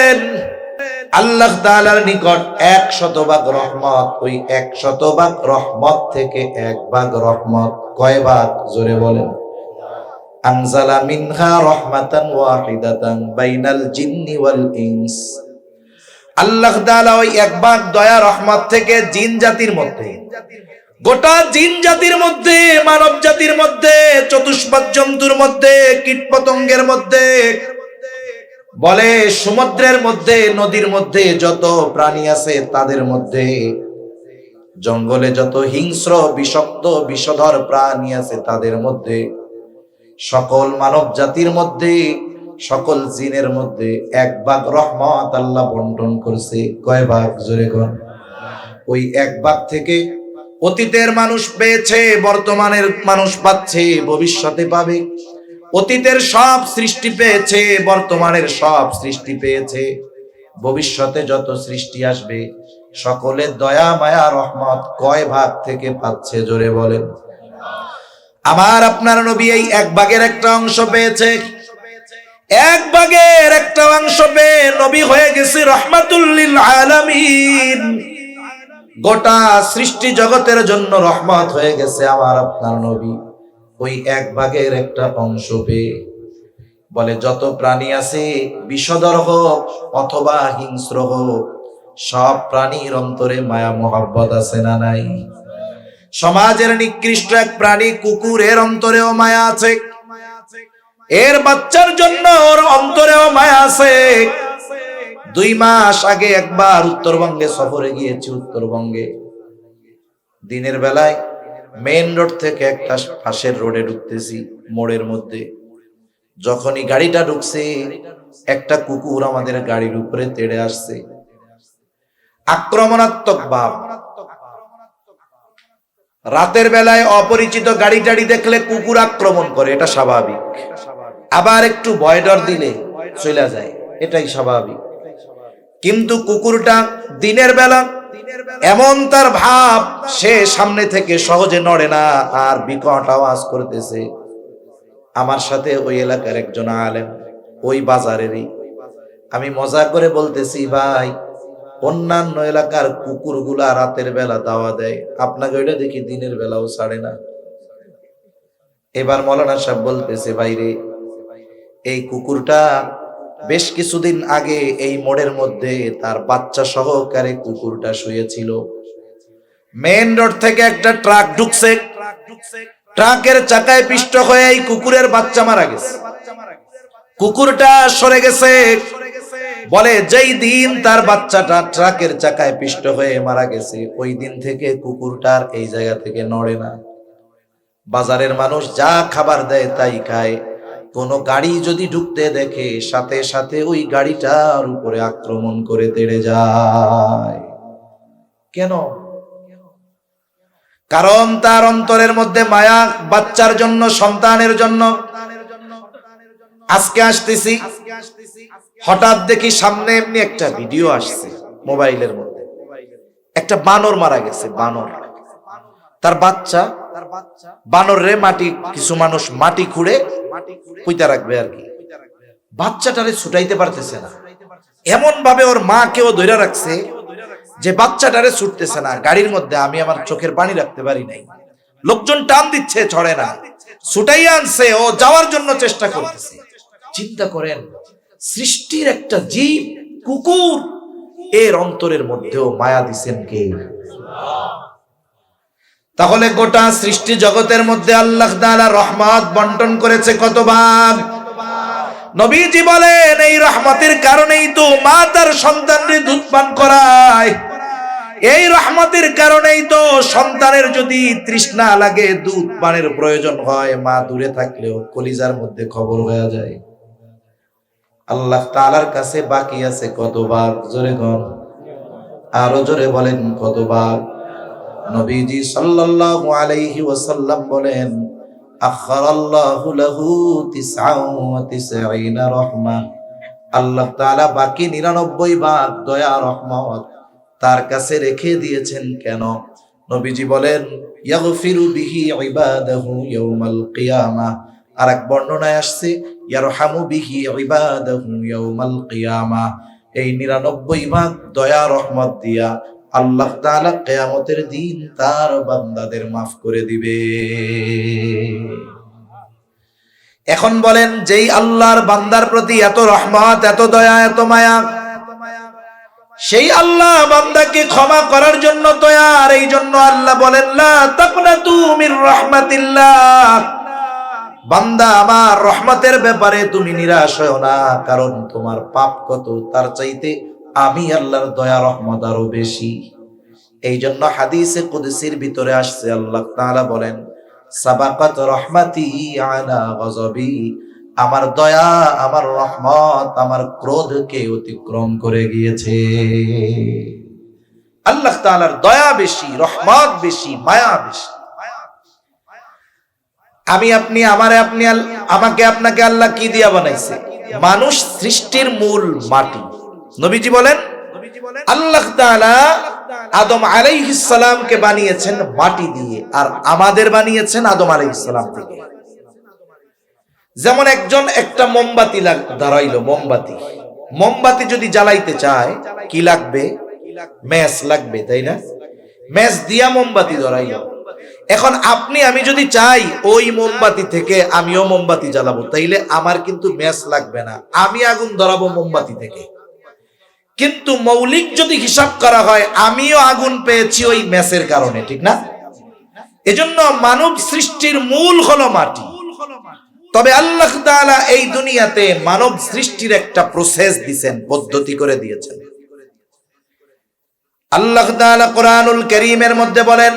বলেন আল্লাহ তাআলার নিকট 100 ভাগ রহমত, ওই 100 ভাগ রহমত থেকে 1 ভাগ রহমত কয় ভাগ? জোরে বলেন। আনজালা মিনহা রাহমাতান ওয়াহিদাতান বাইনাল জিন্নি ওয়াল ইনস। আল্লাহ তাআলা ওই 1 ভাগ দয়া রহমত থেকে জিন জাতির মধ্যে, গোটা জিন জাতির মধ্যে, মানব জাতির মধ্যে, চতুষ্পদ জন্তুর মধ্যে, কীট পতঙ্গের মধ্যে, বলে সমুদ্রের মধ্যে, নদীর মধ্যে যত প্রাণী আছে তাদের মধ্যে, জঙ্গলে যত হিংস্র বিষাক্ত বিষধর প্রাণী আছে তাদের মধ্যে, সকল মানব জাতির মধ্যে, সকল জিনের মধ্যে 1 ভাগ রহমত আল্লাহ বন্টন করছে। কয় ভাগ? জোরে কোন। ওই 1 ভাগ থেকে অতীতের মানুষ পেয়েছে, বর্তমানের মানুষ পাচ্ছে, ভবিষ্যতে পাবে। অতীতের সব সৃষ্টি পেয়েছে, বর্তমানের সব সৃষ্টি পেয়েছে, ভবিষ্যতে যত সৃষ্টি আসবে সকলের দয়া মায়া রহমত কয় ভাগ থেকে পাচ্ছে? জোরে বলেন। আমার আপনার নবী এই 1 ভাগের একটা অংশ পেয়েছে। 1 ভাগের একটা অংশ পেয়ে নবী হয়ে গেছে রহমাতুল লিল আলামিন। গোটা সৃষ্টি জগতের জন্য রহমত হয়ে গেছে আমার আপনার নবী ওই 1 ভাগের একটা অংশ পেয়ে। বলে যত প্রাণী আছে, বিষধর হোক অথবা হিংস্র হোক, সব প্রাণীর অন্তরে মায়া মোহাব্বত আছে না নাই? সমাজের নিকৃষ্ট এক প্রাণী কুকুর, এর অন্তরেও মায়া আছে, এর বাচ্চার জন্য ওর অন্তরেও মায়া আছে। 2 মাস আগে একবার উত্তরবঙ্গে সফরে গিয়েছি। উত্তরবঙ্গে দিনের বেলায় মেইন রোড থেকে একটা পাশের রোডে ঢুকতেছি, মোড়ের মধ্যে। যখনই গাড়িটা ঢুকছে, একটা কুকুর আমাদের গাড়ির উপরে তেড়ে আসছে, আক্রমণাত্মক ভাব। রাতের বেলায় অপরিচিত গাড়ি টাড়ি দেখলে কুকুর আক্রমণ করে, এটা স্বাভাবিক। আবার একটু ভয় ডর দিলে চলে যায়, এটাই স্বাভাবিক। কিন্তু কুকুরটা দিনের বেলা এমন তার ভাব, সে সামনে থেকে সহজে নড়ে না, আর বিকট আওয়াজ করতেছে। আমার সাথে ওই এলাকার একজন আলেম, ওই বাজারেরই। আমি মজা করে বলতেছি, ভাই অন্যান্য এলাকার কুকুরগুলা রাতের বেলা দাওয়া দেয়, আপনাকে ওইটা দেখি দিনের বেলাও ছাড়ে না। এবার মৌলানা সাহেব বলতেছে, ভাইরে এই কুকুরটা বেশ কিছুদিন আগে এই মোড়ের মধ্যে তার বাচ্চা সহকারে কুকুরটা শুয়েছিল। মেইন রোড থেকে একটা ট্রাক ঢুকছে, ট্রাকের চাকায় পিষ্ট হয়ে এই কুকুরের বাচ্চা মারা গেছে। কুকুরটা সরে গেছে। বলে যেই দিন তার বাচ্চাটা ট্রাকের চাকায় পিষ্ট হয়ে মারা গেছে, ওই দিন থেকে কুকুরটার এই জায়গা থেকে নড়ে না। বাজারের মানুষ যা খাবার দেয় তাই খায়। কোন গাড়ি যদি ঢুকতে দেখে, সাথে সাথে ওই গাড়িটার উপরে আক্রমণ করে তেড়ে যায়। কেন? কারণ তার অন্তরের মধ্যে মায়া, বাচ্চার জন্য, সন্তানের জন্য। আজকে আসতেছি, হঠাৎ দেখি সামনে এমনি একটা ভিডিও আসছে মোবাইলের মধ্যে, একটা বানর মারা গেছে। বানর, তার বাচ্চা, বানর রে মাটি, কিছু মানুষ মাটি খুঁড়ে পুঁতা রাখবে আর কি। বাচ্চাটারে ছুটাইতে পারতেছে না, এমন ভাবে ওর মা কেউ ধরে রাখছে যে বাচ্চাটারে ছুটতেছে না। গাড়ির মধ্যে আমি আমার চোখের পানি রাখতে পারি নাই, লোকজন টান দিচ্ছে, ছড়ে না, ছুটাইয়া আনছে, ও যাওয়ার জন্য চেষ্টা করতেছে। চিন্তা করেন, সৃষ্টির একটা জীব কুকুর, এর অন্তরের মধ্যেও মায়া দিছেন কে? তাহলে গোটা সৃষ্টি জগতের মধ্যে আল্লাহ তাআলা রহমত বন্টন করেছে কত ভাগ? নবীজি বলেন এই রহমতের কারণেই তো মা তার সন্তানকে দুধ পান করায়। এই রহমতের কারণেই তো সন্তানের যদি তৃষ্ণা লাগে, দুধ পানের প্রয়োজন হয়, মা দূরে থাকলেও কলিজার মধ্যে খবর হয়ে যায়। আল্লাহ তাআলার কাছে বাকি আছে কত ভাগ? জোরে বলেন, আরো জোরে বলেন কত ভাগ? নবীজি সাল্লাল্লাহু আলাইহি ওয়াসাল্লাম বলেন, আখারাল্লাহু লাহু 99 রাহমা। আল্লাহ তাআলা বাকি 99 ভাগ দয়া রহমত তার কাছে রেখে দিয়েছেন। কেন? নবীজি বলেন, ইয়াগফিরু বিহি ইবাদাহু ইয়াউমাল কিয়ামাহ। আর এক বর্ণনায় আসছে, ইয়ারহামু বিহি ইবাদাহু ইয়াউমাল কিয়ামাহ। এই 99 ভাগ দয়া রহমত দিয়া আল্লাহ তাআলা কিয়ামতের দিন তার বান্দাদের মাফ করে দিবে। এখন বলেন, যেই আল্লাহর বান্দার প্রতি এত রহমত, এত দয়া, এত মায়া, সেই আল্লাহ বান্দাকে ক্ষমা করার জন্য তৈয়ার। এই জন্য আল্লাহ বলেন, লা তাকনাতু মির রাহমাতিল্লাহ, বান্দা আমার রহমতের ব্যাপারে তুমি নিরাশ হও না, কারণ তোমার পাপ কত তার চাইতে আমি আল্লাহর দয়া রহমত আরো বেশি। এই জন্য হাদিসে কুদসির ভিতরে আসছে, আল্লাহ তাআলা বলেন, সাবাকাত রহমাতি আলা গযবি, আমার দয়া, আমার রহমত আমার ক্রোধকে অতিক্রম করে গিয়েছে। আল্লাহ তাআলার দয়া বেশি, রহমত বেশি, মায়া বেশি। আমি আপনি, আমাকে আপনাকে আল্লাহ কি দিয়া বানাইছে? মানুষ সৃষ্টির মূল মাটি। নবীজি বলেন, আল্লাহ তাআলা আদম আলাইহিস সালামকে বানিয়েছেন মাটি দিয়ে, আর আমাদের বানিয়েছেন আদম আলাইহিস সালাম থেকে। যেমন একজন একটা মোমবাতি ধরাইলো, মোমবাতি যদি জ্বালাইতে চায় কি লাগবে? ম্যাচ লাগবে, তাই না? ম্যাচ দিয়া মোমবাতি ধরাইলো। এখন আপনি আমি যদি চাই ওই মোমবাতি থেকে আমিও মোমবাতি জ্বালাবো, তাইলে আমার কিন্তু ম্যাচ লাগবে না, আমি আগুন ধরাবো মোমবাতি থেকে। কিন্তু মৌলিক যদি হিসাব করা হয়, আমিও আগুন পেয়েছি ওই ম্যাচের কারণে, ঠিক না? এজন্য মানব সৃষ্টির মূল হলো মাটি। তবে আল্লাহ তাআলা এই দুনিয়াতে মানব সৃষ্টির একটা প্রসেস দিয়েছেন, পদ্ধতি করে দিয়েছেন। আল্লাহ তাআলা কোরআনুল কারীমের মধ্যে বলেন,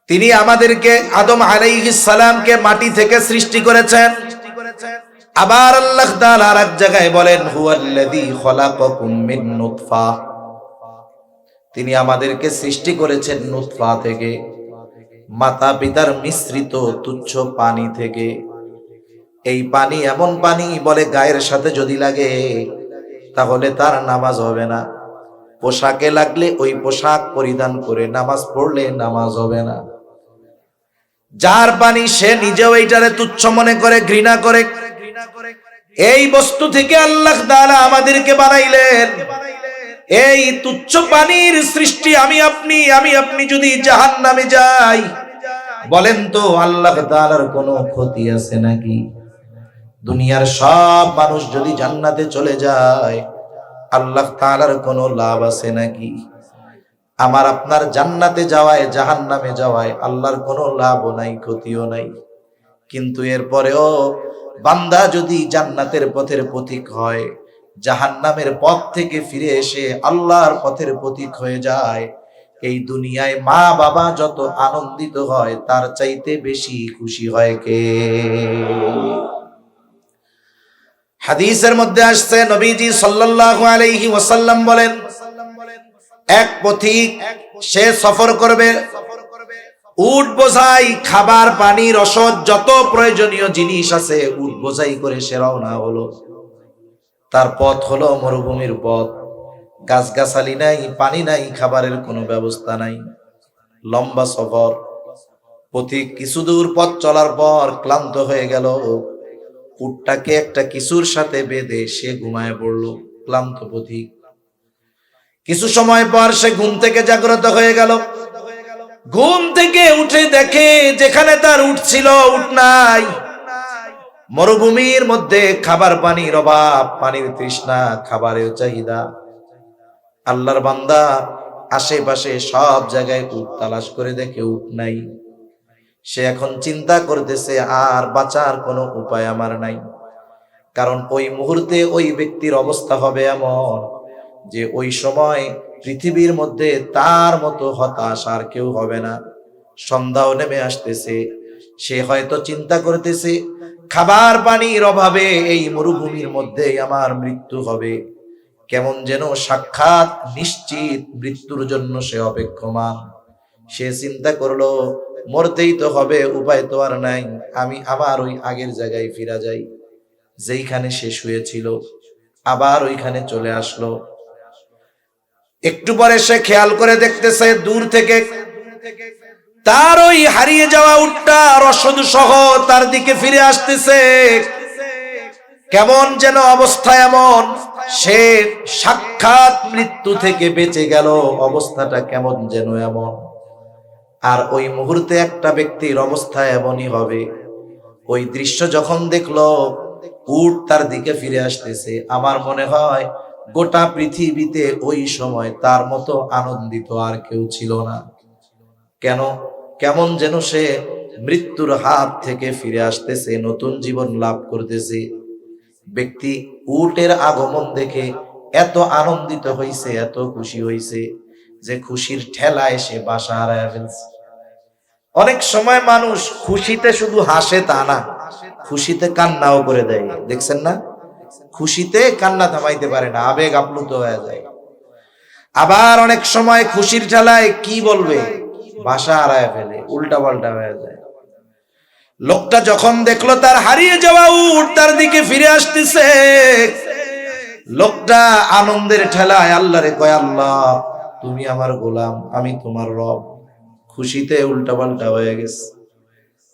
তিনি আমাদেরকে আদম আলাইহিস সালামকে মাটি থেকে সৃষ্টি করেছেন। আবার আল্লাহ তাআলা আরেক জায়গায় বলেন, হুয়াল্লাযী খলাকাকুম মিন নুতফা, তিনি আমাদেরকে সৃষ্টি করেছেন নুতফা থেকে, মাতা পিতার মিশ্রিত তুচ্ছ পানি থেকে। এই পানি এমন পানি, বলে গায়ের সাথে যদি লাগে তাহলে তার নামাজ হবে না, পোশাকে লাগলে ওই পোশাক পরিধান করে নামাজ পড়লে নামাজ হবে না। যার পানি সে নিজেও এইটারে তুচ্ছ মনে করে, ঘৃণা করে। এই বস্তু থেকে আল্লাহ তাআলা আমাদেরকে বানাইলেন। এই তুচ্ছ পানির সৃষ্টি আমি আপনি যদি জাহান্নামে যাই, বলেন তো আল্লাহ তাআলার কোনো ক্ষতি আছে নাকি? দুনিয়ার সব মানুষ যদি জান্নাতে চলে যায়, আল্লাহ তাআলার কোনো লাভ আছে নাকি? আমার আপনার জান্নাতে যাওয়ায় জাহান্নামে যাওয়ায় আল্লাহর কোনো লাভও নাই, ক্ষতিও নাই। কিন্তু এরপরেও বান্দা যদি জান্নাতের পথের পথিক হয়, জাহান্নামের পথ থেকে ফিরে এসে আল্লাহর পথের পথিক হয়ে যায়, এই দুনিয়ায় মা বাবা যত আনন্দিত হয় তার চাইতে বেশি খুশি হয় কে? হাদিসের মধ্যে আসছে, নবীজি সাল্লাল্লাহু আলাইহি ওয়াসাল্লাম বলেন, এক পথিক সে সফর করবে, উট বোঝাই খাবার পানি রসদ যত প্রয়োজনীয় জিনিস আছে উট বোঝাই করে সে রওনা হলো। তার পথ হলো মরুভূমির পথ, গাছগাছালি নাই, পানি নাই, খাবারের কোনো ব্যবস্থা নাই, লম্বা সফর। পথিক কিছু দূর পথ চলার পর ক্লান্ত হয়ে গেল, উটটাকে একটা কিছুর সাথে বেঁধে সে ঘুমায় পড়ল। ক্লান্ত পথিক কিছু সময় পর সে ঘুম থেকে জাগ্রত হয়ে গেল। ঘুম থেকে উঠে দেখে যেখানে তার উট ছিল উট নাই। মরুভূমির মধ্যে খাবার পানির অভাব, পানির তৃষ্ণা, খাবারের চাহিদা। আল্লাহর বান্দা আশেপাশে সব জায়গায় উট তালাশ করে দেখে উট নাই। সে এখন চিন্তা করতেছে আর বাঁচার কোনো উপায় আমার নাই, কারণ ওই মুহূর্তে ওই ব্যক্তির অবস্থা হবে এমন যে ওই সময় পৃথিবীর মধ্যে তার মতো হতাশ আর কেউ হবে না। সন্ধ্যাও নেমে আসতেছে, সে হয়তো চিন্তা করতেছে খাবার পানির অভাবে এই মরুভূমির মধ্যে আমার মৃত্যু হবে। কেমন যেন সাক্ষাৎ নিশ্চিত মৃত্যুর জন্য সে অপেক্ষমান। সে চিন্তা করলো মরতেই তো হবে, উপায় তো আর নাই, আমি আবার ওই আগের জায়গায় ফিরা যাই, যেইখানে সে শুয়েছিল। আবার ওইখানে চলে আসলো। একটু পরে সে খেয়াল করে দেখতেছে দূর থেকে তার ওই হারিয়ে যাওয়া উটটা রসদ সহ তার দিকে ফিরে আসতেছে। কেমন যেন অবস্থা, এমন সে সাক্ষাৎ মৃত্যু থেকে বেঁচে গেল, অবস্থাটা কেমন যেন এমন। আর ওই মুহূর্তে একটা ব্যক্তির অবস্থা এমনই হবে, ওই দৃশ্য যখন দেখলো উট তার দিকে ফিরে আসতেছে, আমার মনে হয় গোটা পৃথিবীতে ওই সময় তার মতো আনন্দিত আর কেউ ছিল না। কেন? কেমন যেন সে মৃত্যুর হাত থেকে ফিরে আসতেছে, নতুন জীবন লাভ করতেছে। ব্যক্তি উটের আগমন দেখে এত আনন্দিত হইছে, এত খুশি হইছে যে খুশির ঠেলায় সে বাসা হারায় ফেলছে। অনেক সময় মানুষ খুশিতে শুধু হাসে তা না, খুশিতে কান্নাও করে দেয়, দেখছেন না? খুশিতে কান্না থামাইতে পারে না, আবেগ আপ্লুত হয়ে যায়। আবার অনেক সময় খুশির ঠেলায় কি বলবে ভাষা হারায় ফেলে, উল্টা পাল্টা হয়ে যায়। লোকটা যখন দেখলো তার হারিয়ে যাওয়া উট তার দিকে ফিরে আসতেছে, লোকটা আনন্দের ঠেলায় আল্লাহরে কয়, আল্লাহ তুমি আমার গোলাম, আমি তোমার রব। খুশিতে উল্টা পাল্টা হয়ে গেছে।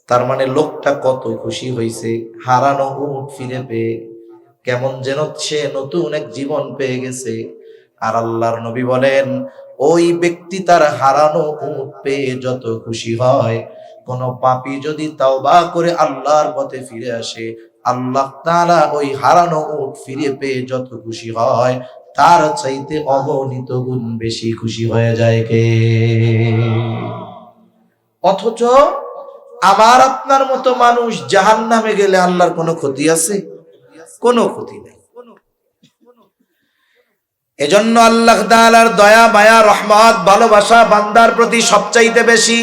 তার মানে লোকটা কত খুশি হয়েছে হারানো উট ফিরে পেয়ে, কেমন যেন সে নতুন এক জীবন পেয়ে গেছে। আর আল্লাহর নবী বলেন, ওই ব্যক্তি তার হারানো উট পেয়ে যত খুশি হয়, কোন পাপী যদি তাওবা করে আল্লাহর পথে ফিরে আসে, আল্লাহ তাআলা ওই হারানো উট ফিরে পেয়ে যত খুশি হয়, তার চাইতে অগণিত গুণ বেশি খুশি হয়ে যায় কে? অথচ আমার আপনার মতো মানুষ জাহান্নামে গেলে আল্লাহর কোনো ক্ষতি আছে? কোনো ক্ষতি নেই। এজন্য আল্লাহ তাআলার দয়া মায়া রহমত ভালোবাসা বান্দার প্রতি সবচাইতে বেশি।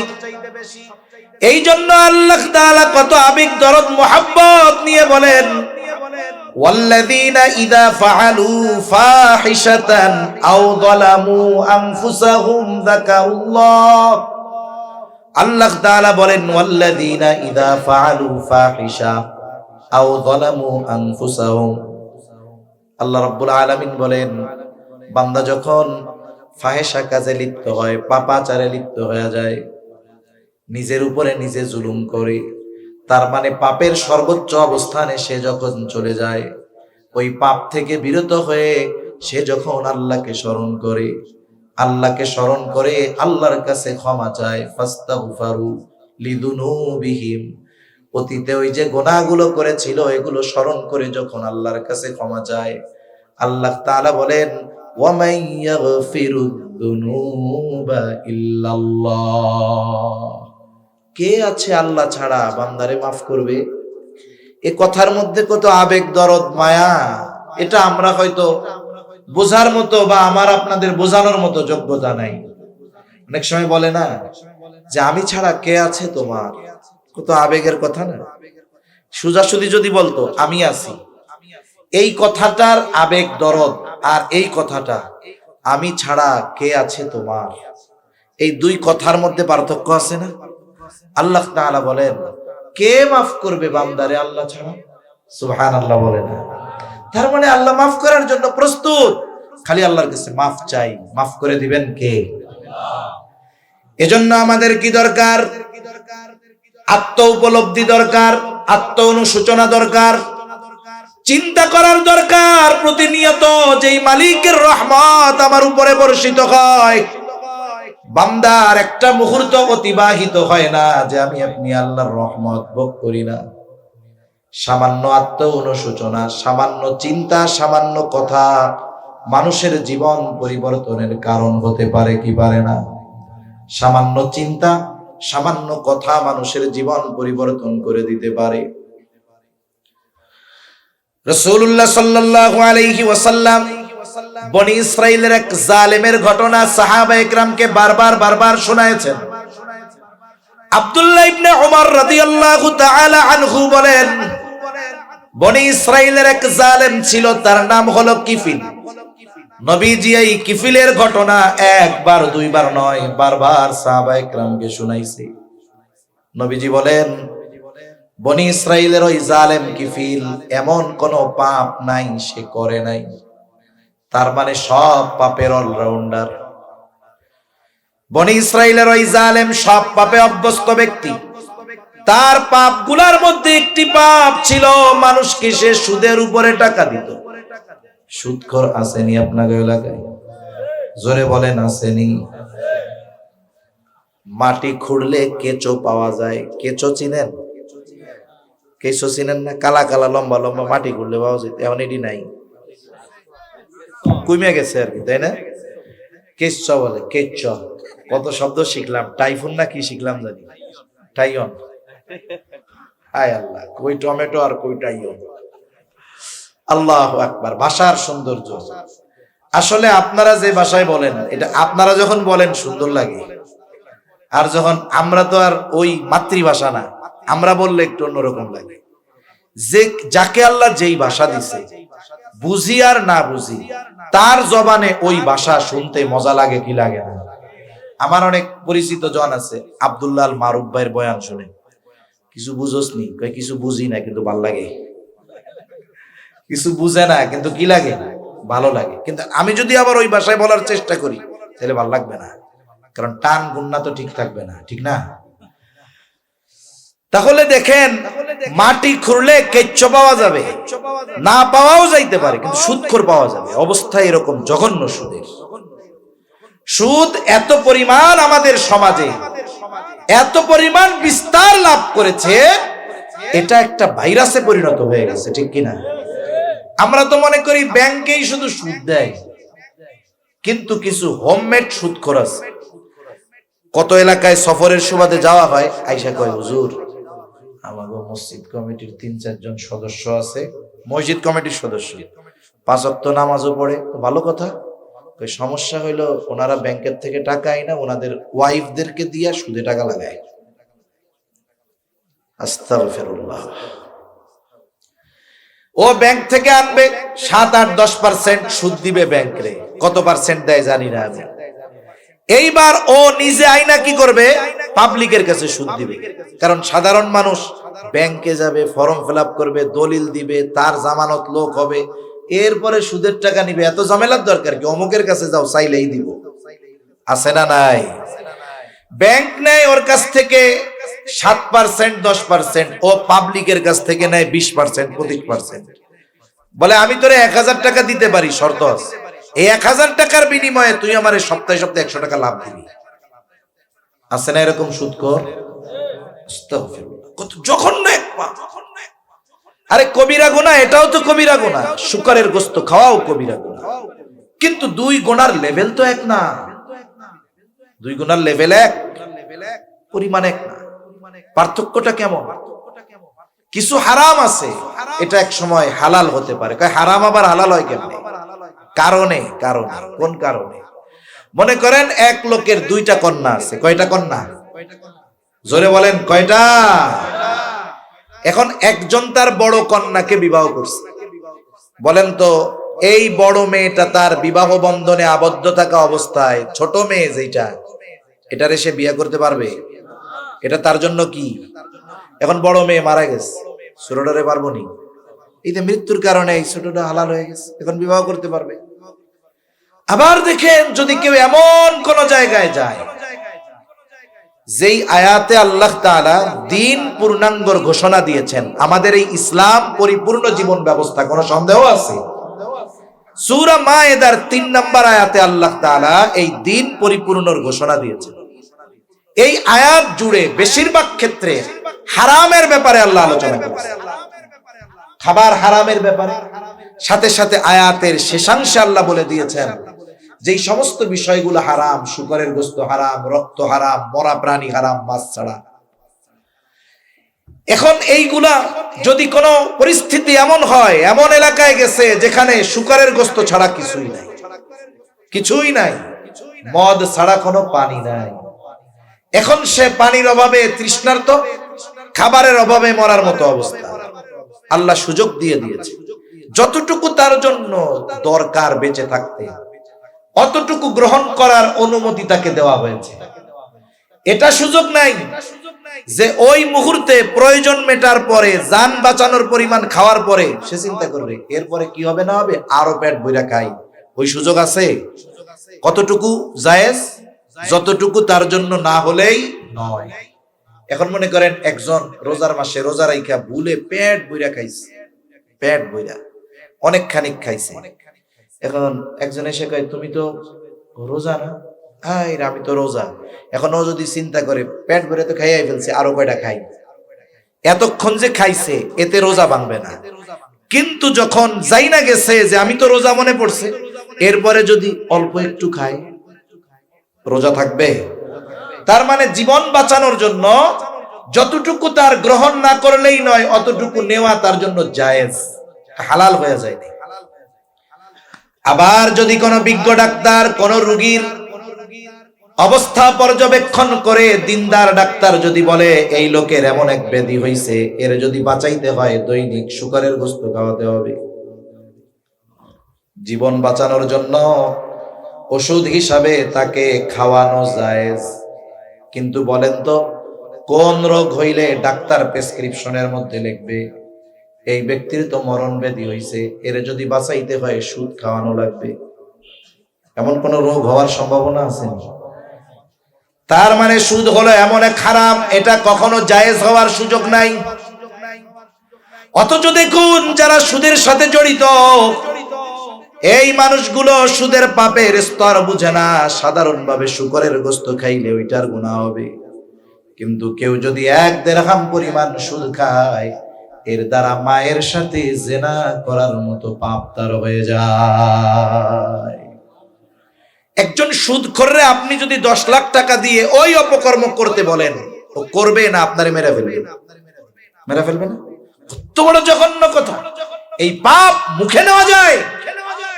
এই জন্য আল্লাহ তাআলা কত আবেগ দরদ মোহাব্বত নিয়ে বলেন, ওয়াল্লাযীনা ইযা ফাআলু ফাহিশাতান আও যালামু আনফুসাহুম যাকারুল্লাহ। আল্লাহ তাআলা বলেন, ওয়াল্লাযীনা ইযা ফাআলু ফাহিশা আও যালামু আনফুসাহুম। আল্লাহ রাব্বুল আলামিন বলেন, বান্দা যখন ফাহেশা কাজে লিপ্ত হয়, পাপাচারে লিপ্ত হয়ে যায়, নিজের উপরে নিজে জুলুম করে, তার মানে পাপের সর্বোচ্চ অবস্থানে সে যখন চলে যায়, ওই পাপ থেকে বিরত হয়ে সে যখন আল্লাহকে স্মরণ করে, আল্লাহকে স্মরণ করে আল্লাহর কাছে ক্ষমা চায়, ফাস্তাগফারু লিযুনুবিহিম, অতীতে ওই যে গুনাহগুলো করেছিল এগুলো স্মরণ করে যখন আল্লাহর কাছে ক্ষমা চায়, আল্লাহ তাআলা বলেন, ওয়ামান ইয়াগফিরুদ যুনুবা ইল্লাল্লাহ। কে আছে আল্লাহ ছাড়া বান্দারে মাফ করবে? এ কথার মধ্যে কত আবেগ দরদ মায়া, এটা আমরা হয়তো বোঝার মতো বা আমার আপনাদের বোঝানোর মতো যোগ্যতা নাই। অনেক সময় বলে না যে আমি ছাড়া কে আছে তোমার, কত আবেগের কথা না? সোজাসুজি যদি বলতো আমি আছি, এই কথাটার আবেগ দরদ, আর এই কথাটা আমি ছাড়া কে আছে তোমার, এই দুই কথার মধ্যে পার্থক্য আছে না? আল্লাহ তাআলা বলেন, কে মাফ করবে বান্দারে আল্লাহ ছাড়া? সুবহানাল্লাহ বলে না? তার মানে আল্লাহ মাফ করার জন্য প্রস্তুত, খালি আল্লাহর কাছে মাফ চাই, মাফ করে দিবেন কে? এজন্য আমাদের কি দরকার? আত্ম উপলব্ধি দরকার, আত্ম অনুশোচনা দরকার, চিন্তা করার দরকার প্রতিনিয়ত যেই মালিকের রহমত আমার উপরে বর্ষিত হয়, বান্দার একটা মুহূর্ত অতিবাহিত হয় না যে আমি আপনি আল্লাহর রহমত ভোগ করি না। সামান্য আত্ম অনুশোচনা, সামান্য চিন্তা, সামান্য কথা মানুষের জীবন পরিবর্তনের কারণ হতে পারে কি পারে না? সামান্য চিন্তা, সামান্য কথা মানুষের জীবন পরিবর্তন করে দিতে পারে। রাসূলুল্লাহ সাল্লাল্লাহু আলাইহি ওয়াসাল্লাম বনি ইসরাইলের এক জালেমের ঘটনা সাহাবায়ে কেরামকে বারবার শোনায়েছেন। আব্দুল্লাহ ইবনে উমর রাদিয়াল্লাহু তাআলা আনহু বলেন, বনি ইসরাইলের এক জালেম ছিল, তার নাম হলো কিফিল। নবীজি এই কিফিলের ঘটনা একবার দুইবার নয়, বারবার সাহাবায়ে কেরামকে শুনাইছে। নবীজি বলেন, বনি ইসরাইলের ওই জালেম কিফিল এমন কোন পাপ নাই সে করে নাই, তার মানে সব পাপের অলরাউন্ডার। বনি ইসরাইলের ওই জালেম সব পাপে অভ্যস্ত ব্যক্তি। তার পাপগুলার মধ্যে একটি পাপ ছিল, মানুষকে সে সুদের উপরে টাকা দিত। সুদখোর আসেনি আপনাদের এলাকায়? জোরে বলেন আসেনি? মাটি খুঁড়লে কেঁচো পাওয়া যায়। কেঁচো চিনেন? কেঁচো চিনেন না? কালা কালা লম্বা লম্বা মাটি খুঁড়লে পাওয়া যায়। এখন এটি নাই, কমে গেছে আর কি, তাই না? কেচ্চ বলে, কেচ্চ। কত শব্দ শিখলাম, টাইফুন না কি শিখলাম জানি, টাইয়ন। হায় আল্লাহ, কই টমেটো আর কই টাইয়ন। আল্লাহু আকবার। ভাষার সৌন্দর্য। আসলে আপনারা যে ভাষায় বলেন, এটা আপনারা যখন বলেন সুন্দর লাগে, আর যখন আমরা তো আর ওই মাতৃভাষা না, আমরা বললে একটু অন্যরকম লাগে। যে যাকে আল্লাহ যেই ভাষা দিছে, বুঝি আর না বুঝি, তার জবানে ওই ভাষা শুনতে মজা লাগে কি লাগে না? আমার অনেক পরিচিত জন আছে, আব্দুল্লাহ আল মারুফ ভাইয়ের বয়ান শুনে, কিছু বুঝোস নি? কয় কিছু বুঝি না, কিন্তু ভাল লাগে। কিছু বুঝে না, কিন্তু কি লাগে? ভালো লাগে। কিন্তু আমি যদি আবার ওই ভাষায় বলার চেষ্টা করি, তাহলে ভালো লাগবে না, কারণ টান গুন্না তো ঠিক থাকবে না, ঠিক না? তাহলে দেখেন, মাটি খুঁড়লে কেচ্চো পাওয়া যাবে, না পাওয়াও যাইতে পারে, কিন্তু সুদখোর পাওয়া যাবে। অবস্থা এরকম জঘন্য সুদের। সুদ এত পরিমাণ আমাদের সমাজে এত পরিমাণ বিস্তার লাভ করেছে, এটা একটা ভাইরাসে পরিণত হয়ে গেছে, ঠিক কিনা? আমরা তো মনে করি ব্যাংকেই শুধু সুদ দেয়, কিন্তু কিছু হোমমেড সুদখোর আছে। কত এলাকায় সফরের সুবাদে যাওয়া হয়, আইসা কয়, হুজুর আমাদের মসজিদ কমিটির ৩-৪ জন সদস্য আছে, মসজিদ কমিটির সদস্য, ৫ ওয়াক্ত নামাজও পড়ে, ভালো কথা। সমস্যা হইলো ওনারা ব্যাংকের থেকে টাকা আইনা ওনাদের ওয়াইফদেরকে দিয়া সুদে টাকা লাগায়। আস্তাগফিরুল্লাহ। ও ব্যাংক থেকে আনবে ৭-৮-১০% সুদ দিবে ব্যাংকে। কত পার্সেন্ট দেয় জানি না আমি। এইবার ও নিজে আইনা কি করবে? পাবলিকের কাছে সুদ দিবে। কারণ সাধারণ মানুষ ব্যাংকে যাবে, ফর্ম ফিল আপ করবে, দলিল দিবে, তার জামানত লোক হবে, এরপরে সুদের টাকা নিবে। এত ঝামেলার দরকার কি? অমুকের কাছে যাও, চাইলেই দিব। আছে না নাই? ব্যাংক নেয় ওর কাছ থেকে 7%-10%, ও পাবলিকের কাছ থেকে নেয় 20%, 25%। বলে আমি তোরে ১,০০০ টাকা দিতে পারি, শর্ত আছে, এই ১,০০০ টাকার বিনিময়ে তুই আমার সপ্তাহে সপ্তাহে ১০০ টাকা লাভ দিবি। আছে না এরকম সুদখোর? কত জঘন্য এক পাপ। আরে কবিরা গুনাহ, এটাও তো কবিরা গুনাহ। শুকরের গোশত খাওয়াও কবিরা গুনাহ, কিন্তু 2 গুনার লেভেল তো এক না। 2 গুনার লেভেল এক, পরিমাণ এক না। পার্থক্যটা কেমন? কিছু হারাম আছে, এটা এক সময় হালাল হতে পারে। হারাম আবার হালাল হয় কেমনে? কারণে। কোন কারণে? মনে করেন এক লোকের 2টা কন্যা আছে। কয়টা কন্যা? জোরে বলেন, কয়টা? এখন একজন তার বড় কন্যাকে বিবাহ করছে। বলেন তো, এই বড় মেয়েটা তার বিবাহ বন্ধনে আবদ্ধ থাকা অবস্থায় ছোট মেয়ে যেটা, এটারে সে বিয়ে করতে পারবে? এটা তার জন্য কি? এখন বড় মেয়ে মারা গেছে, ছোটটারে পারবো নি? এই যে মৃত্যুর কারণে এই ছোটটা হালাল হয়ে গেছে, এখন বিবাহ করতে পারবে। আবার দেখেন, যদি কেউ এমন কোন জায়গায় যায় যেই আয়াতে আল্লাহ তাআলা দ্বীন পূর্ণাঙ্গর ঘোষণা দিয়েছেন, আমাদের এই ইসলাম পরিপূর্ণ জীবন ব্যবস্থা, কোনো সন্দেহ আছে? সূরা মায়েদার ৩ নম্বর আয়াতে আল্লাহ তাআলা এই দ্বীন পরিপূর্ণর ঘোষণা দিয়েছেন। এই আয়াত জুড়ে বেশিরভাগ ক্ষেত্রে হারামের ব্যাপারে আল্লাহ আলোচনা করেছেন, খাবার হারামের ব্যাপারে। সাথে সাথে আয়াতের শেষাংশে আল্লাহ বলে দিয়েছেন যেই সমস্ত বিষয়গুলো হারাম, শুকরের গোশত হারাম, রক্ত হারাম, মরা প্রাণী হারাম, মাছ ছাড়া। এখন এইগুলা যদি কোনো পরিস্থিতি এমন হয়, এমন এলাকায় গেছে যেখানে শুকরের গোশত ছাড়া কিছুই নাই, মদ ছাড়া কোনো পানি নাই, এখন সে পানির অভাবে তৃষ্ণার্ত, খাবারের অভাবে মরার মতো অবস্থা। আল্লাহ সুযোগ দিয়ে দিয়েছে, যতটুকু তার জন্য দরকার বেঁচে থাকতে, অতটুকু গ্রহণ করার অনুমতি তাকে দেওয়া হয়েছে। এটা সুযোগ নাই যে ওই মুহূর্তে প্রয়োজন মেটার পরে, জান বাঁচানোর পরিমাণ খাওয়ার পরে সে চিন্তা করবে এরপরে কি হবে না হবে, আরো পেট ভরে খাই। ওই সুযোগ আছে? কতটুকু জায়েজ? যতটুকু তার জন্য না হলেই নয়। এখন মনে করেন একজন রোজার মাসে রোজা রাইখা ভুলে পেট বইরা খাইছে, পেট বইরা অনেক খানিক খাইছে। এখন একজন এসে কয় তুমি তো রোজা না, আমি তো রোজা। এখন ও যদি চিন্তা করে পেট ভরে তো খাইয়াই ফেলছে, আরো কয়টা খাই, এতক্ষণ যে খাইছে এতে রোজা ভাঙবে না। কিন্তু যখন যাই না গেছে যে আমি তো রোজা মনে পড়ছে, এরপরে যদি অল্প একটু খাই, রোজা থাকবে? তার মানে জীবন বাঁচানোর জন্য যতটুকু তার গ্রহণ না করলেই নয়, অতটুকু নেওয়া তার জন্য জায়েজ, হালাল হয়ে যায়। আবার যদি কোনো বিজ্ঞ ডাক্তার কোন রোগীর অবস্থা পর্যবেক্ষণ করে দিনদার ডাক্তার যদি বলে এই লোকের এমন এক ব্যাধি হইছে, এর যদি বাঁচাইতে হয় দৈনিক শুকরের গোশত খাওয়াতে হবে, জীবন বাঁচানোর জন্য ওষুধ হিসাবে তাকে খাওয়ানো জায়েজ। কিন্তু বলেন তো কোন রোগ হইলে ডাক্তার প্রেসক্রিপশনের মধ্যে লিখবে এই ব্যক্তির তো মরণ ব্যাধি হইছে, এর যদি বাঁচাইতে হয় সুদ খাওয়ানো লাগবে? এমন কোন রোগ হওয়ার সম্ভাবনা আছে? তার মানে সুদ হলো এমন এক হারাম, এটা কখনো জায়েজ হওয়ার সুযোগ নাই। অথচ দেখুন যারা সুদের সাথে জড়িত এই মানুষগুলো সুদের পাপের স্তর বুঝে না, সাধারণভাবে শুকরের গোশত খাইলে ওইটার গুনাহ হবে। কিন্তু কেউ যদি 1 দিরহাম পরিমাণ সুদ খায়, এর দ্বারা মায়ের সাথে জিনা করার মতো পাপ তার হয়ে যায়। একজন সুদখোররে আপনি যদি 10 লাখ টাকা দিয়ে ওই অপকর্ম করতে বলেন, ও করবে না আপনারে মেরে ফেলবে? মেরে ফেলবে না? কত বড় জঘন্য কথা! এই পাপ মুখে নেওয়া যায়?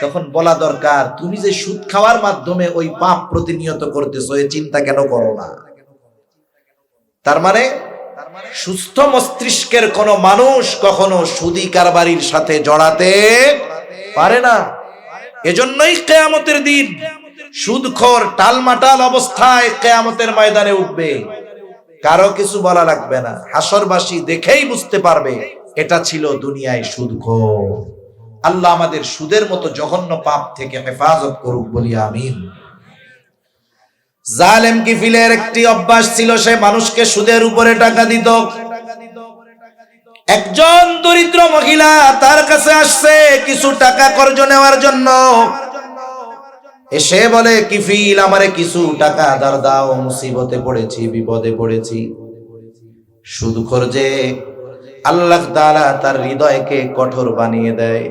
তখন বলা দরকার তুমি যে সুদ খাওয়ার মাধ্যমে ওই পাপ প্রতিনিয়ত করতেছো, এই চিন্তা কেন করো না? তার মানে সুস্থ মস্তিষ্কের কোন মানুষ কখনো সুদী কারবারির সাথে জড়াতে পারে না। এজন্যই কিয়ামতের দিন সুদখোর টালমাটাল অবস্থায় কিয়ামতের ময়দানে উঠবে, কারো কিছু বলা লাগবে না, হাসরবাসী দেখেই বুঝতে পারবে এটা ছিল দুনিয়ায় সুদখোর। আল্লাহ আমাদের সুদের মতো জঘন্য পাপ থেকে হেফাজত করুক, বলি আমিন। জালেম কিফিলের একটি অভ্যাস ছিল, সে মানুষকে সুদের উপরে টাকা দিত। একজন দরিদ্র মহিলা তার কাছে আসছে কিছু টাকা কর্জ নেওয়ার জন্য। এসে বলে কিফিল আমারে কিছু টাকা আদার দাও, মুসিবতে পড়েছি, বিপদে পড়েছি। সুদখোর যে আল্লাহ তাআলা তার হৃদয়কে কঠোর বানিয়ে দেয়,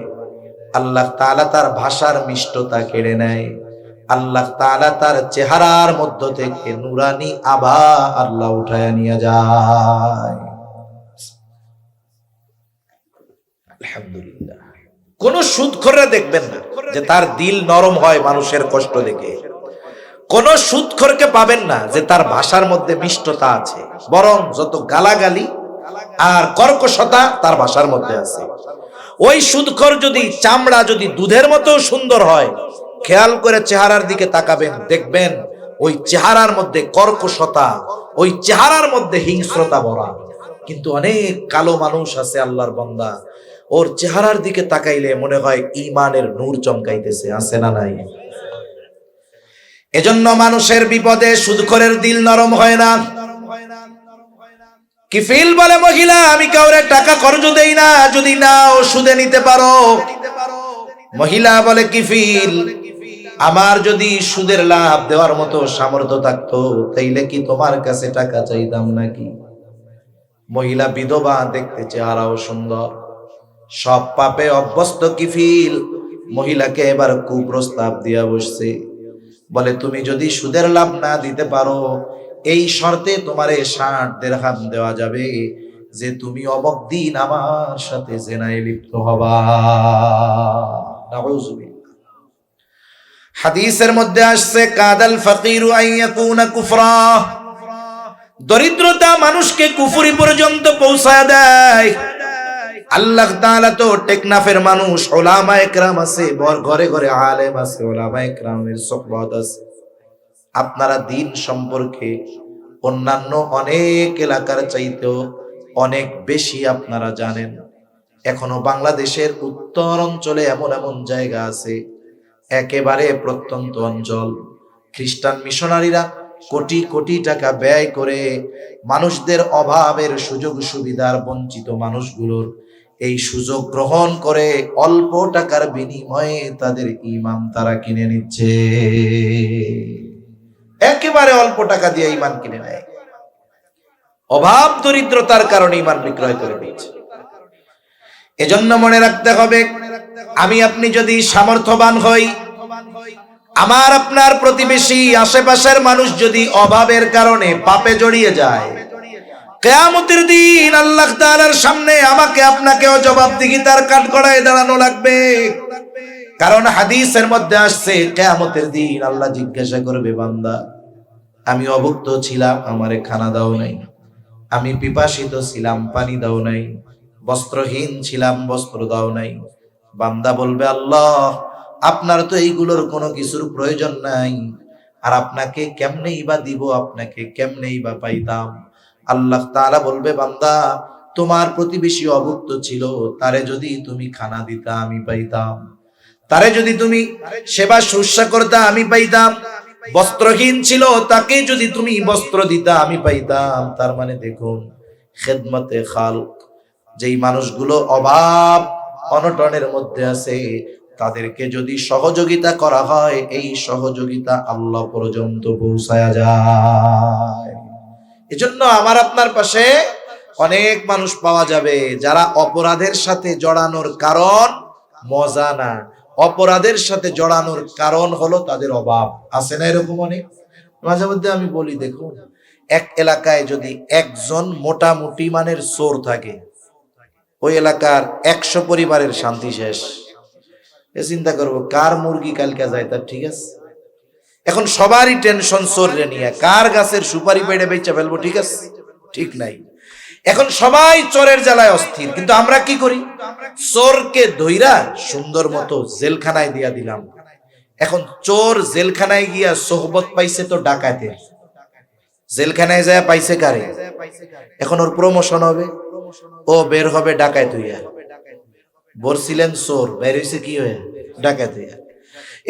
আল্লাহ তাআলা তার ভাষার মিষ্টতা কেড়ে নেয়, আল্লাহ তাআলা তার চেহারার মধ্য থেকে নুরানি আভা আল্লাহ উঠায় নিয়ে যায়। আলহামদুলিল্লাহ। কোন সুদখোররা দেখবেন না যে তার দিল নরম হয় মানুষের কষ্ট দেখে। কোন সুদখোরকে পাবেন না যে তার ভাষার মধ্যে মিষ্টতা আছে, বরং যত গালাগালি আর কর্কশতা তার ভাষার মধ্যে আছে। ওই সুদখোর যদি চামড়া যদি দুধের মতো সুন্দর হয়, খেয়াল করে চেহারার দিকে তাকাবেন, দেখবেন ওই চেহারার মধ্যে কর্কশতা, ওই চেহারার মধ্যে হিংস্রতা ভরা। কিন্তু অনেক কালো মানুষ আছে আল্লাহর বান্দা, ওর চেহারার দিকে তাকাইলে মনে হয় ঈমানের নূর চমকাইতেছে, আছে না নাই? এজন্য মানুষের বিপদে সুদখোরের দিল নরম হয় না। কিফিল বলে মহিলা আমি কাউরে টাকা কর্জ দেই না, যদি নাও সুদে নিতে পারো। মহিলা বলে কিফিল আমার যদি সুদের লাভ দেওয়ার মতো সামর্থ্য থাকতো তাইলে কি তোমার কাছে টাকা চাইতাম নাকি? মহিলা বিধবা, দেখতে চেহারাও সুন্দর, সব পাপে অভ্যস্ত কিফিল মহিলাকে এবার কুপ্রস্তাব দিয়া বসছে। বলে তুমি যদি সুদের লাভ না দিতে পারো, এই শর্তে তোমারে 60 দিরহাম দেওয়া যাবে যে তুমি অমুক দিন আমার সাথে জিনায় লিপ্ত হবা। নাউযুবিল্লাহ। হাদিসের মধ্যে আসছে কাদাল ফাকিরু আইয়াকুনা কুফরা, দরিদ্রতা মানুষকে কুফরি পর্যন্ত পৌঁছায় দেয়। আল্লাহ তাআলা তো টেকনাফের মানুষ, উলামায়ে কেরাম আছে, ঘরে ঘরে আলেম আছে, উলামায়ে কেরামের সুহবত আছে। আপনারা দিন সম্পর্কে অন্যান্য অনেক এলাকার চাইতেও অনেক বেশি আপনারা জানেন। এখনো বাংলাদেশের উত্তর অঞ্চলে এমন এমন জায়গা আছে, একেবারে প্রত্যন্ত অঞ্চল, খ্রিস্টান মিশনারিরা কোটি কোটি টাকা ব্যয় করে মানুষদের অভাবের সুযোগ সুবিধার বঞ্চিত মানুষগুলোর এই সুযোগ গ্রহণ করে অল্প টাকার বিনিময়ে তাদের ঈমান তারা কিনে নিচ্ছে। একেবারে অল্প টাকা দিয়ে ঈমান কিনে নেয়, অভাব দরিদ্রতার কারণে ঈমান বিক্রয় করে দিচ্ছে। এজন্য মনে রাখতে হবে, আমি আপনি যদি সামর্থ্যবান হই, আমার আপনার প্রতিবেশী আশেপাশের মানুষ যদি অভাবের কারণে পাপে জড়িয়ে যায়, কিয়ামতের দিন আল্লাহ তাআলার সামনে আমাকে আপনাকেও জবাবদিহিতার কাঠগড়ায় দাঁড়ানো লাগবে। কারণ হাদিসের মধ্যে আসছে, কিয়ামতের দিন আল্লাহ জিজ্ঞাসা করবে, বান্দা আমি অভুক্ত ছিলাম, আমারে খানা দাও নাই, আমি পিপাসিত ছিলাম, পানি দাও নাই, বস্ত্রহীন ছিলাম, বস্ত্র দাও নাই। বান্দা বলবে, আল্লাহ আপনার তো এইগুলোর কোনো কিছুর প্রয়োজন নাই, আর আপনাকে কেমনেই বা দিব, আপনাকে কেমনেই বা পাইতাম। আল্লাহ তাআলা বলবে, বান্দা তোমার প্রতিবেশী অভুক্ত ছিল, তারে যদি তুমি খানা দিতা আমি পাইতাম, তারে যদি তুমি সেবা শুশ্রূষা করতা আমি পাইতাম, বস্ত্রহীন ছিল তাকে যদি তুমি বস্ত্র দিতা আমি পাইতাম। তার মানে দেখুন, খেদমতে খালক, যেই মানুষগুলো অভাব অনটনের মধ্যে আছে, তাদেরকে যদি সহযোগিতা করা হয়, এই সহযোগিতা আল্লাহ পর্যন্ত পৌঁছায়া যায়। এজন্য আমার আপনার পাশে অনেক মানুষ পাওয়া যাবে যারা অপরাধের সাথে জড়ানোর কারণ মজা না, অপরাধের সাথে জড়ানোর কারণ হলো তাদের অভাব। আছে না এরকম অনেক? মাঝে মধ্যে আমি বলি, দেখুন এক এলাকায় যদি একজন মোটামুটি মানের চোর থাকে, ওই এলাকার 100 পরিবারের শান্তি শেষ। চিন্তা করবো কার মুরগি কালকে যায় তার ঠিক আছে। এখন সবারই টেনশন চোর রে নিয়ে, কার গাছের সুপারি পেড়ে বেচা ফেলবো, ঠিক আছে, ঠিক নাই। এখন সবাই চোরের জ্বালায় অস্থির, কিন্তু আমরা কি করি, চোরকে ধইরা সুন্দর মতো জেলখানায় দিয়া দিলাম। এখন চোর জেলখানায় গিয়া সোহবত পাইছে তো ডাকাতে, জেলখানায় যায় পাইছে কারে, এখন ওর প্রমোশন হবে, ও বের হবে ডাকাত হইয়া। বলছিলেন চোর, বের হইছে কি হয়ে, ডাকাত হইয়া।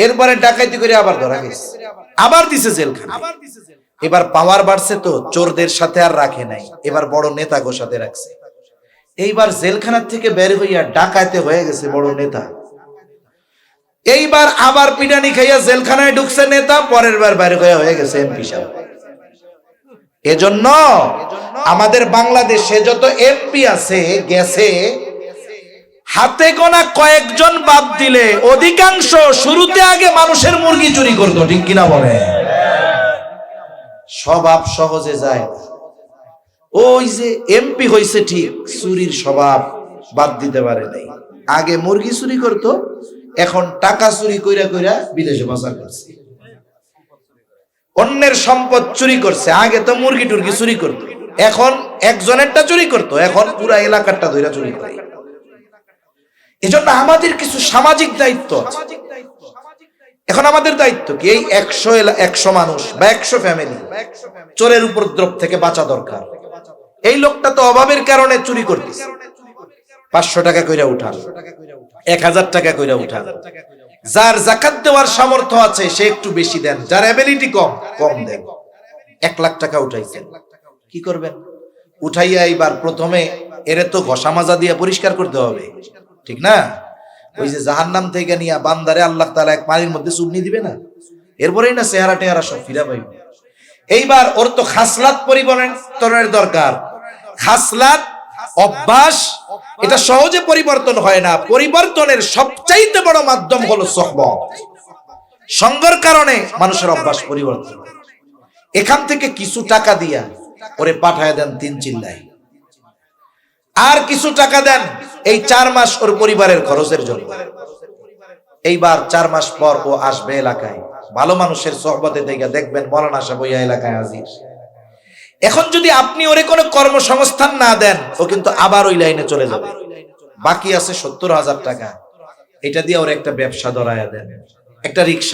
এরপরে ডাকাতি করে আবার ধরা গেছে, আবার দিছে জেলখানা। এবার পাওয়ার বাড়ছে তো চোরদের সাথে আর রাখে নাই, এবার বড় নেতা গো সাথে রাখছে। এইবার জেলখানার থেকে বের হইয়া ডাকাতে হয়ে গেছে বড় নেতা। এইবার আবার পিটানি খাইয়া জেলখানায় ঢুকছে নেতা, পরের বার বের হয়ে গেছে এমপি সাহেব। এজন্য আমাদের বাংলাদেশে যত এমপি আছে গেছে, হাতে গোনা কয়েকজন বাদ দিলে অধিকাংশ শুরুতে আগে মানুষের মুরগি চুরি করতো, ঠিক কিনা বলে? স্বভাব সহজে যায়। ওই যে এমপি হইছে ঠিক, চুরির স্বভাব বাদ দিতে পারে নাই। আগে মুরগি চুরি করতো, এখন টাকা চুরি কইরা কইরা বিদেশে পাচার করছে, অন্যের সম্পদ চুরি করছে। আগে তো মুরগি টুরগি চুরি করতো, এখন একজনেরটা চুরি করতো, এখন পুরা এলাকারটা ধইরা চুরি করে। এজন্য আমাদের কিছু সামাজিক দায়িত্ব আছে। এখন আমাদের দায়িত্ব কি, এই 100 মানুষ বা 100 ফ্যামিলি চোরের উপদ্রব থেকে বাঁচা দরকার। এই লোকটা তো অভাবের কারণে চুরি করতেছে, 500 টাকা কইরা উঠান, 1000 টাকা কইরা উঠান। যার জাকাত দেওয়ার সামর্থ্য আছে সে একটু বেশি দেন, যার এবিলিটি কম কম দেন। 1 লাখ টাকা উঠাইছেন, কি করবেন? উঠাইয়া এইবার প্রথমে এরে তো ঘষা মাজা দিয়ে পরিষ্কার করতে হবে, ঠিক না? ওই যে জাহান্নাম থেকে নিয়ে বান্দারে আল্লাহ তাআলা এক পানির মধ্যে চুবনি দিবে না, এরপরেই না চেহারা টেহারা সব ফিরা পাইবে। এইবার ওর তো খাসলাত পরিবর্তনের দরকার। খাসলাত, অভ্যাস, এটা সহজে পরিবর্তন হয় না। পরিবর্তনের সবচাইতে বড় মাধ্যম হলো সুহবত। সঙ্গের কারণে মানুষের অভ্যাস পরিবর্তন হয়। এখান থেকে কিছু টাকা দিয়া ওরে পাঠায় দেন 3 চিল্লায়, আর কিছু টাকা দেন এই 4 মাস ওর পরিবারের খরচের জন্য। এইবার 4 মাস পর ও আসবে এলাকায়, ভালো মানুষের সোহবতে দেখে দেখবেন মৌলানা সাহেব ওই এলাকায় হাজির। এখন যদি আপনি ওরে কোনো কর্মসংস্থান না দেন, ও কিন্তু আবার ওই লাইনে চলে যাবে। বাকি আছে 70,000 টাকা, এটা দিয়ে ওর একটা ব্যবসা ধরায়া দেন, একটা রিক্সা